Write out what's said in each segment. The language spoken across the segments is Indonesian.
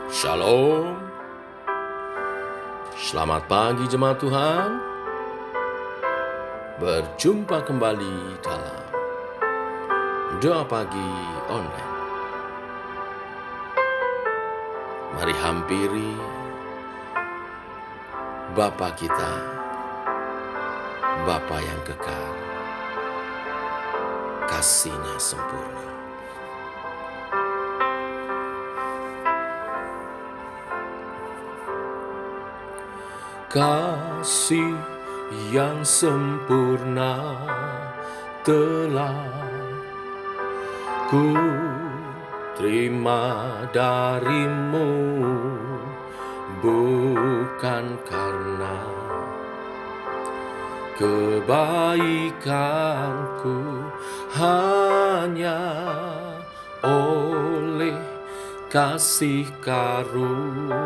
Shalom, selamat pagi jemaat Tuhan. Berjumpa kembali dalam Doa Pagi Online. Mari hampiri Bapa kita, Bapa yang kekal, kasih-Nya sempurna. Kasih yang sempurna telah ku terima darimu, bukan karena kebaikanku, hanya oleh kasih karuniamu.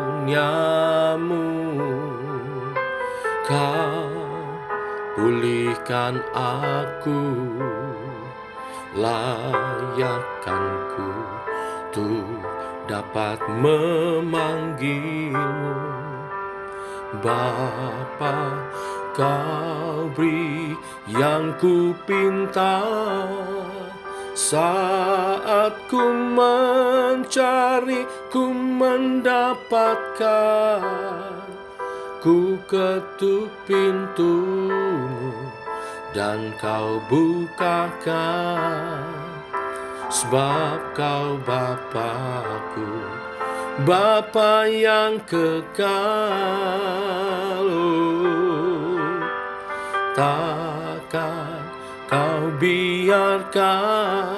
Kau pulihkan aku, layakkanku untuk dapat memanggilmu. Bapa, kau beri yang ku pinta, saat ku mencari, ku mendapatkan. Ku ketuk pintumu dan kau bukakan, sebab kau Bapa-Ku, Bapa yang kekal. Takkan kau biarkan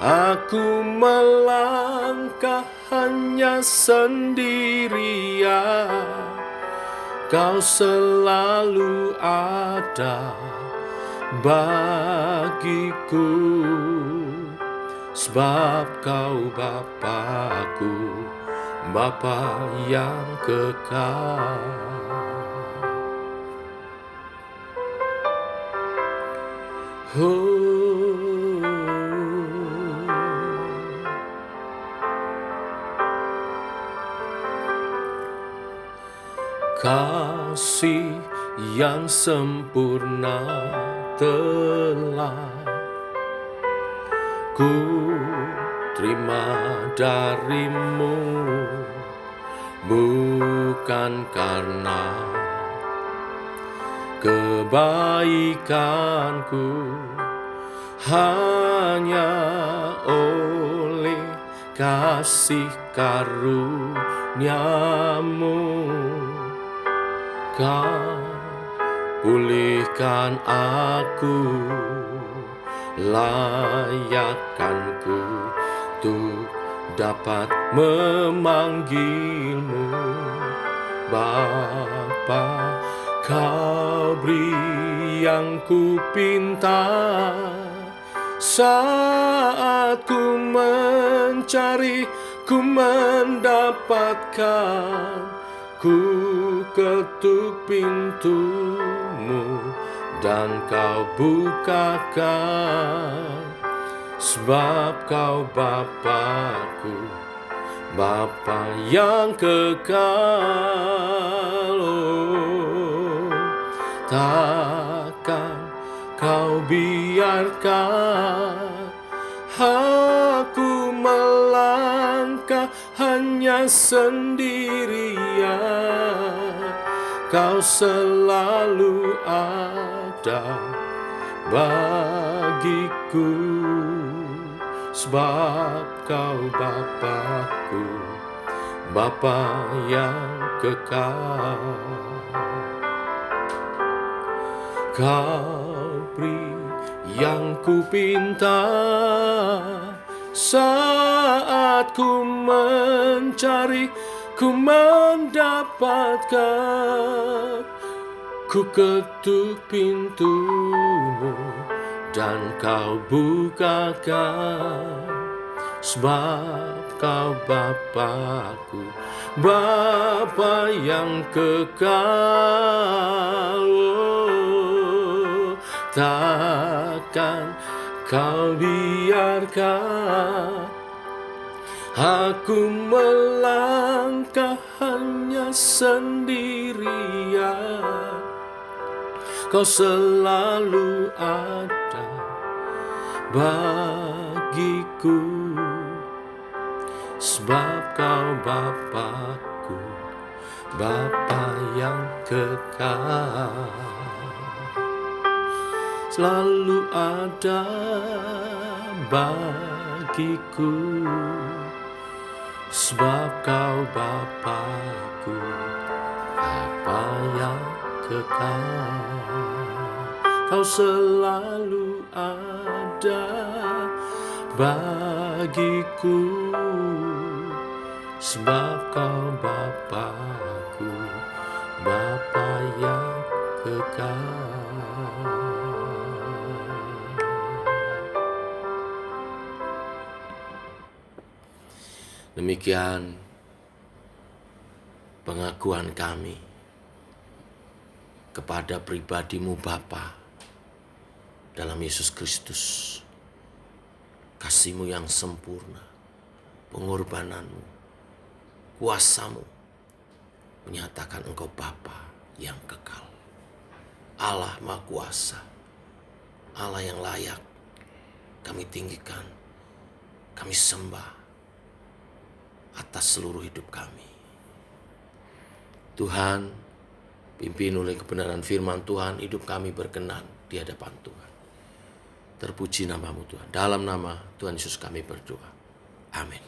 aku melangkah hanya sendirian. Kau selalu ada bagiku, sebab kau Bapa-Ku, Bapa yang kekal. Kasih yang sempurna telah ku terima darimu, bukan karena kebaikanku, hanya oleh kasih karuniamu. Kau pulihkan aku, layakkanku untuk dapat memanggilmu. Bapa, kau beri yang ku pinta, saat ku mencari, ku mendapatkan. Ku ketuk pintumu dan kau bukakan, sebab kau Bapa-Ku, Bapa yang kekal. Takkan kau biarkan aku melangkah hanya sendirian. Kau selalu ada bagiku, sebab kau Bapa-Ku, Bapa yang kekal. Kau beri yang ku pinta, saat ku mencari, ku mendapatkan. Ku ketuk pintumu dan kau bukakan, sebab kau Bapa-Ku, Bapa yang kekal. Takkan kau biarkan Aku melangkah hanya sendirian, Kau selalu ada bagiku, sebab Kau Bapakku, Bapa yang kekal, selalu ada bagiku, sebab Kau Bapakku, Bapa yang kekal. Kau selalu ada bagiku, sebab Kau Bapakku, Bapa yang kekal. Demikian pengakuan kami kepada pribadi-Mu Bapa dalam Yesus Kristus. Kasih-Mu yang sempurna, pengorbanan-Mu, kuasa-Mu menyatakan Engkau Bapa yang kekal, Allah Maha Kuasa, Allah yang layak kami tinggikan, kami sembah atas seluruh hidup kami. Tuhan, pimpin oleh kebenaran firman Tuhan, hidup kami berkenan di hadapan Tuhan. Terpuji nama-Mu Tuhan. Dalam nama Tuhan Yesus kami berdoa. Amin.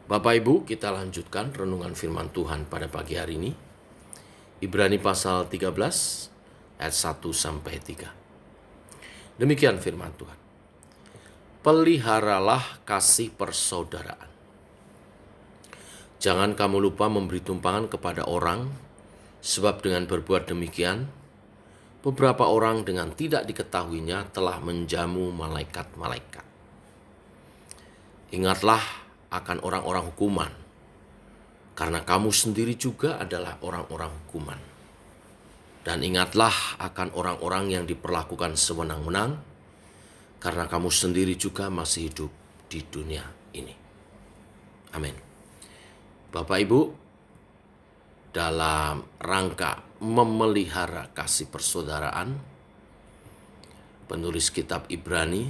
Bapak Ibu, kita lanjutkan renungan firman Tuhan pada pagi hari ini. Ibrani pasal 13 ayat 1-3. Demikian firman Tuhan. Peliharalah kasih persaudaraan. Jangan kamu lupa memberi tumpangan kepada orang, sebab dengan berbuat demikian, beberapa orang dengan tidak diketahuinya telah menjamu malaikat-malaikat. Ingatlah akan orang-orang hukuman, karena kamu sendiri juga adalah orang-orang hukuman. Dan ingatlah akan orang-orang yang diperlakukan sewenang-wenang, karena kamu sendiri juga masih hidup di dunia ini. Amin. Bapak Ibu, dalam rangka memelihara kasih persaudaraan, penulis kitab Ibrani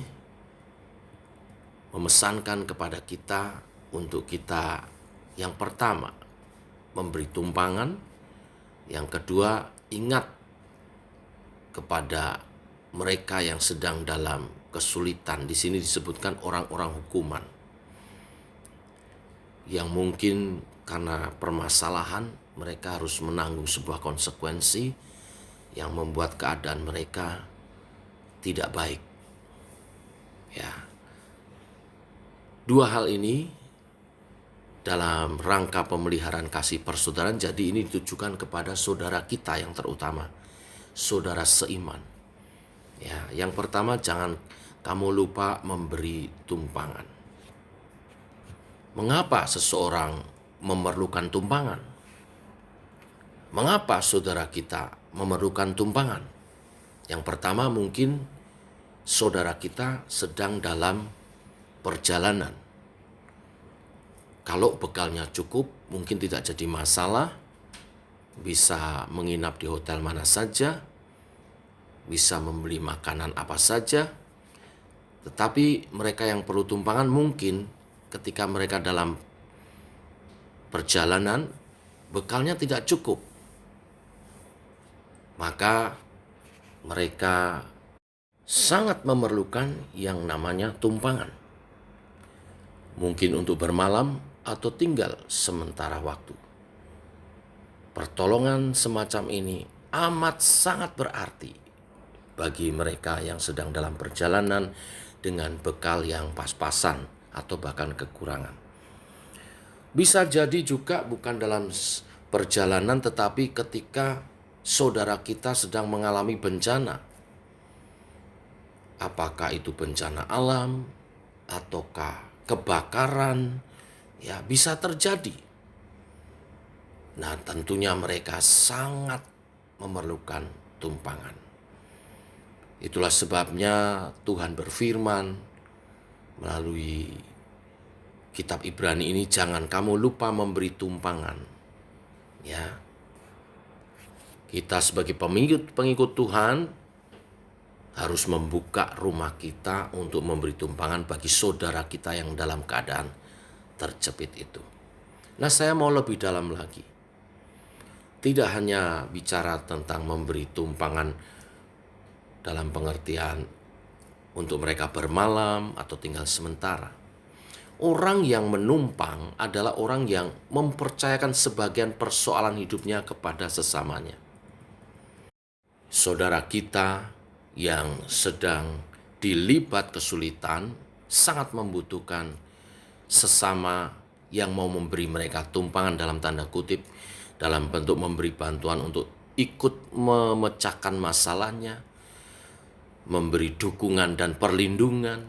memesankan kepada kita untuk kita yang pertama memberi tumpangan, yang kedua ingat kepada mereka yang sedang dalam kesulitan. Di sini disebutkan orang-orang hukuman yang mungkin karena permasalahan mereka harus menanggung sebuah konsekuensi yang membuat keadaan mereka tidak baik. Ya. Dua hal ini dalam rangka pemeliharaan kasih persaudaraan, jadi ini ditujukan kepada saudara kita yang terutama, saudara seiman. Ya, yang pertama, jangan kamu lupa memberi tumpangan. Mengapa seseorang memerlukan tumpangan? Mengapa saudara kita memerlukan tumpangan? Yang pertama, mungkin saudara kita sedang dalam perjalanan. Kalau bekalnya cukup, mungkin tidak jadi masalah. Bisa menginap di hotel mana saja, bisa membeli makanan apa saja. Tetapi mereka yang perlu tumpangan mungkin ketika mereka dalam perjalanan, bekalnya tidak cukup. Maka mereka sangat memerlukan yang namanya tumpangan. Mungkin untuk bermalam atau tinggal sementara waktu. Pertolongan semacam ini amat sangat berarti bagi mereka yang sedang dalam perjalanan dengan bekal yang pas-pasan atau bahkan kekurangan. Bisa jadi juga bukan dalam perjalanan, tetapi ketika saudara kita sedang mengalami bencana. Apakah itu bencana alam ataukah kebakaran, ya bisa terjadi. Nah, tentunya mereka sangat memerlukan tumpangan. Itulah sebabnya Tuhan berfirman melalui kitab Ibrani ini, jangan kamu lupa memberi tumpangan. Ya. Kita sebagai pengikut Tuhan harus membuka rumah kita untuk memberi tumpangan bagi saudara kita yang dalam keadaan terjepit itu. Nah, saya mau lebih dalam lagi. Tidak hanya bicara tentang memberi tumpangan dalam pengertian untuk mereka bermalam atau tinggal sementara. Orang yang menumpang adalah orang yang mempercayakan sebagian persoalan hidupnya kepada sesamanya. Saudara kita yang sedang dilibat kesulitan sangat membutuhkan sesama yang mau memberi mereka tumpangan dalam tanda kutip, dalam bentuk memberi bantuan untuk ikut memecahkan masalahnya, memberi dukungan dan perlindungan,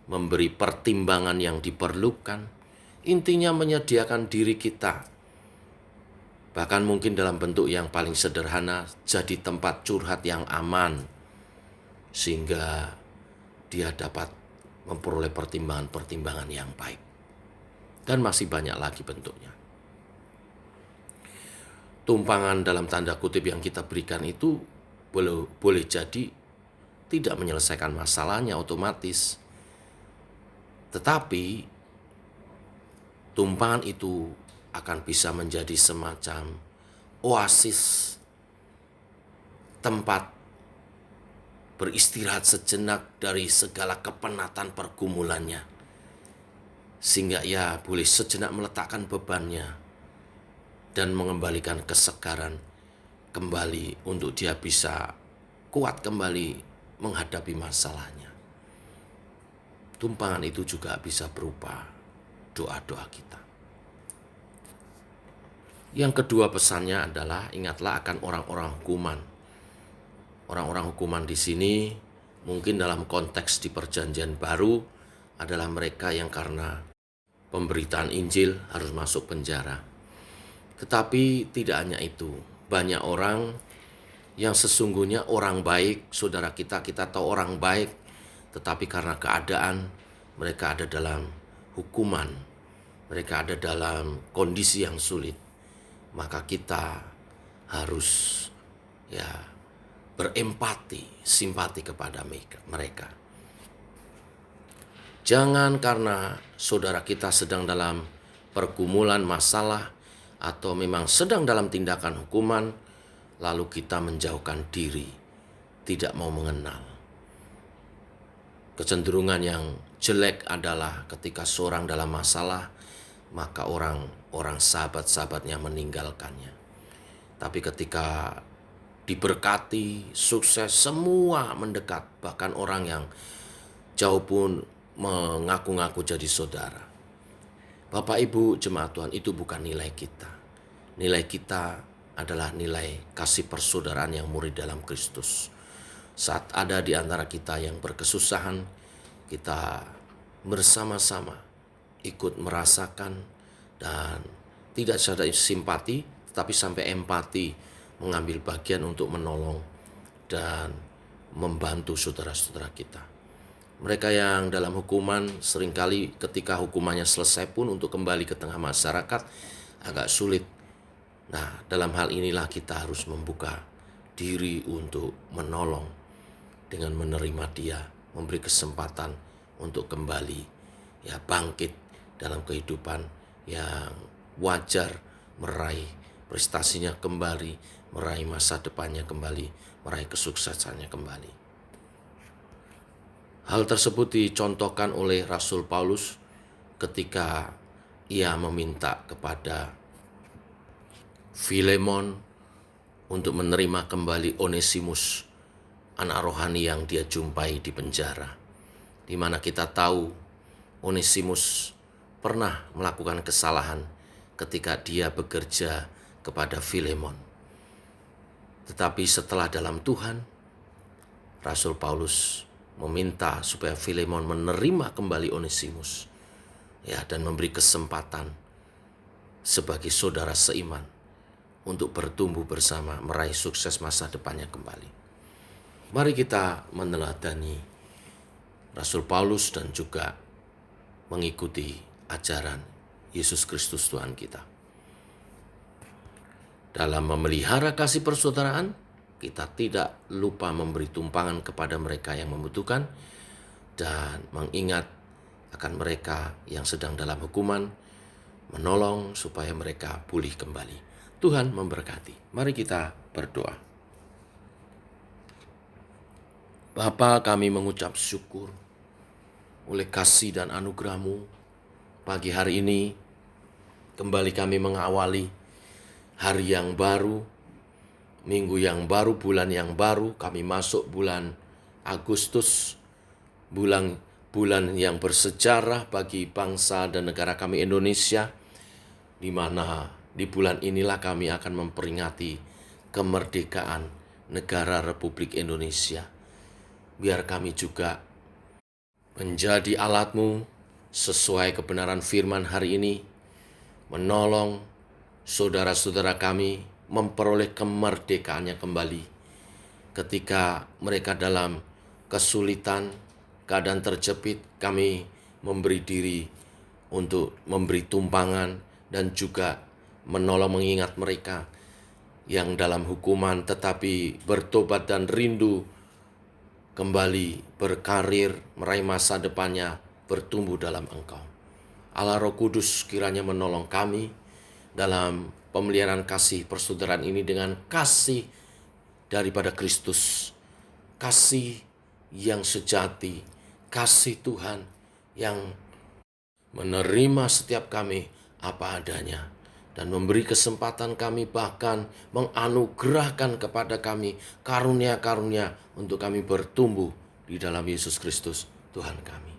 memberi pertimbangan yang diperlukan. Intinya menyediakan diri kita, bahkan mungkin dalam bentuk yang paling sederhana, jadi tempat curhat yang aman, sehingga dia dapat memperoleh pertimbangan-pertimbangan yang baik. Dan masih banyak lagi bentuknya. Tumpangan dalam tanda kutip yang kita berikan itu boleh jadi tidak menyelesaikan masalahnya otomatis. Tetapi tumpangan itu akan bisa menjadi semacam oasis, tempat beristirahat sejenak dari segala kepenatan pergumulannya, sehingga ia boleh sejenak meletakkan bebannya dan mengembalikan kesegaran kembali untuk dia bisa kuat kembali menghadapi masalahnya. Tumpangan itu juga bisa berupa doa-doa kita. Yang kedua pesannya adalah ingatlah akan orang-orang hukuman. Orang-orang hukuman di sini mungkin dalam konteks di Perjanjian Baru adalah mereka yang karena pemberitaan Injil harus masuk penjara. Tetapi tidak hanya itu, banyak orang yang sesungguhnya orang baik, saudara kita tahu orang baik, tetapi karena keadaan mereka ada dalam hukuman, mereka ada dalam kondisi yang sulit, maka kita harus berempati, simpati kepada mereka. Jangan karena saudara kita sedang dalam pergumulan masalah atau memang sedang dalam tindakan hukuman, lalu kita menjauhkan diri, tidak mau mengenal. Kecenderungan yang jelek adalah ketika seorang dalam masalah, maka orang sahabat-sahabatnya meninggalkannya. Tapi ketika diberkati, sukses, semua mendekat, bahkan orang yang jauh pun mengaku-ngaku jadi saudara. Bapak Ibu jemaat Tuhan, itu bukan nilai kita. Nilai kita adalah nilai kasih persaudaraan yang murni dalam Kristus. Saat ada di antara kita yang berkesusahan, kita bersama-sama ikut merasakan dan tidak saja simpati, tetapi sampai empati, mengambil bagian untuk menolong dan membantu saudara-saudara kita. Mereka yang dalam hukuman seringkali ketika hukumannya selesai pun untuk kembali ke tengah masyarakat agak sulit. Nah, dalam hal inilah kita harus membuka diri untuk menolong dengan menerima dia, memberi kesempatan untuk kembali bangkit dalam kehidupan yang wajar, meraih prestasinya kembali, meraih masa depannya kembali, meraih kesuksesannya kembali. Hal tersebut dicontohkan oleh Rasul Paulus ketika ia meminta kepada Filemon untuk menerima kembali Onesimus, anak rohani yang dia jumpai di penjara. Di mana kita tahu Onesimus pernah melakukan kesalahan ketika dia bekerja kepada Filemon. Tetapi setelah dalam Tuhan, Rasul Paulus meminta supaya Filemon menerima kembali Onesimus dan memberi kesempatan sebagai saudara seiman untuk bertumbuh bersama, meraih sukses masa depannya kembali. Mari kita meneladani Rasul Paulus dan juga mengikuti ajaran Yesus Kristus Tuhan kita. Dalam memelihara kasih persaudaraan, kita tidak lupa memberi tumpangan kepada mereka yang membutuhkan dan mengingat akan mereka yang sedang dalam hukuman, menolong supaya mereka pulih kembali. Tuhan memberkati. Mari kita berdoa. Bapa, kami mengucap syukur oleh kasih dan anugerah-Mu. Pagi hari ini kembali kami mengawali hari yang baru, minggu yang baru, bulan yang baru. Kami masuk bulan Agustus, bulan yang bersejarah bagi bangsa dan negara kami Indonesia, di mana di bulan inilah kami akan memperingati kemerdekaan negara Republik Indonesia. Biar kami juga menjadi alat-Mu sesuai kebenaran firman hari ini, menolong saudara-saudara kami memperoleh kemerdekaannya kembali ketika mereka dalam kesulitan, keadaan terjepit. Kami memberi diri untuk memberi tumpangan dan juga menolong mengingat mereka yang dalam hukuman tetapi bertobat dan rindu kembali berkarir, meraih masa depannya, bertumbuh dalam Engkau. Allah Roh Kudus kiranya menolong kami dalam pemeliharaan kasih persaudaraan ini dengan kasih daripada Kristus, kasih yang sejati, kasih Tuhan yang menerima setiap kami apa adanya dan memberi kesempatan kami, bahkan menganugerahkan kepada kami karunia-karunia untuk kami bertumbuh di dalam Yesus Kristus Tuhan kami.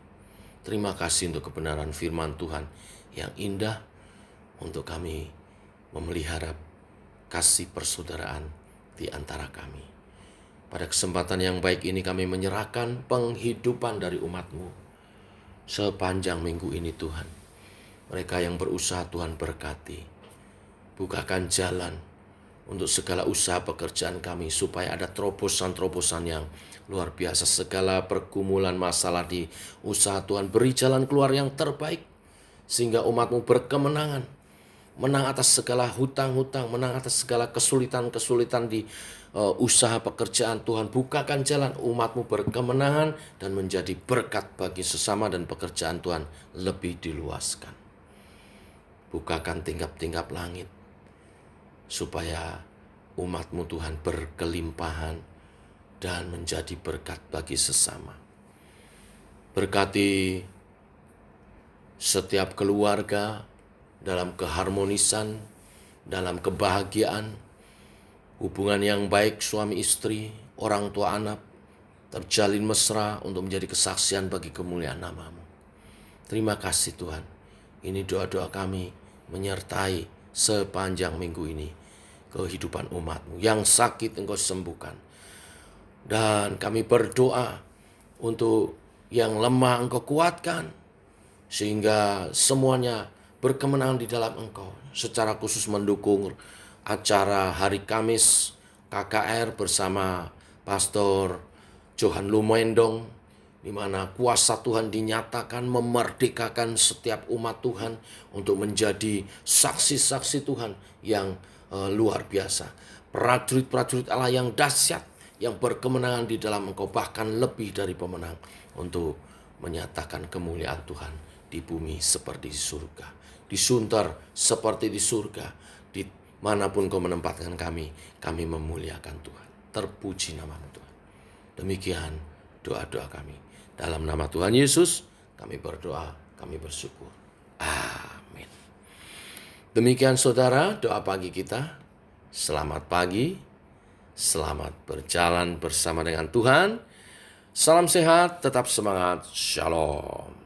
Terima kasih untuk kebenaran firman Tuhan yang indah untuk kami memelihara kasih persaudaraan di antara kami. Pada kesempatan yang baik ini kami menyerahkan penghidupan dari umat-Mu sepanjang minggu ini Tuhan. Mereka yang berusaha Tuhan berkati. Bukakan jalan untuk segala usaha pekerjaan kami supaya ada terobosan-terobosan yang luar biasa. Segala pergumulan masalah di usaha Tuhan beri jalan keluar yang terbaik sehingga umat-Mu berkemenangan. Menang atas segala hutang-hutang, menang atas segala kesulitan-kesulitan di usaha pekerjaan Tuhan. Bukakan jalan umat-Mu berkemenangan dan menjadi berkat bagi sesama dan pekerjaan Tuhan lebih diluaskan. Bukakan tingkap-tingkap langit supaya umat-Mu Tuhan berkelimpahan dan menjadi berkat bagi sesama. Berkati setiap keluarga dalam keharmonisan, dalam kebahagiaan, hubungan yang baik suami istri, orang tua anak, terjalin mesra untuk menjadi kesaksian bagi kemuliaan nama-Mu. Terima kasih Tuhan. Ini doa-doa kami menyertai sepanjang minggu ini kehidupan umat-Mu. Yang sakit Engkau sembuhkan. Dan kami berdoa untuk yang lemah Engkau kuatkan, sehingga semuanya berkemenangan di dalam Engkau. Secara khusus mendukung acara hari Kamis KKR bersama Pastor Johan Lumendong, di mana kuasa Tuhan dinyatakan memerdekakan setiap umat Tuhan untuk menjadi saksi-saksi Tuhan yang luar biasa. Prajurit-prajurit Allah yang dahsyat, yang berkemenangan di dalam Engkau, bahkan lebih dari pemenang, untuk menyatakan kemuliaan Tuhan di bumi seperti di surga. Di sunter seperti di surga. Di manapun Kau menempatkan kami memuliakan Tuhan. Terpuji nama-Mu Tuhan. Demikian doa-doa kami. Dalam nama Tuhan Yesus kami berdoa, kami bersyukur. Amin. Demikian saudara doa pagi kita. Selamat pagi, selamat berjalan bersama dengan Tuhan. Salam sehat, tetap semangat, shalom.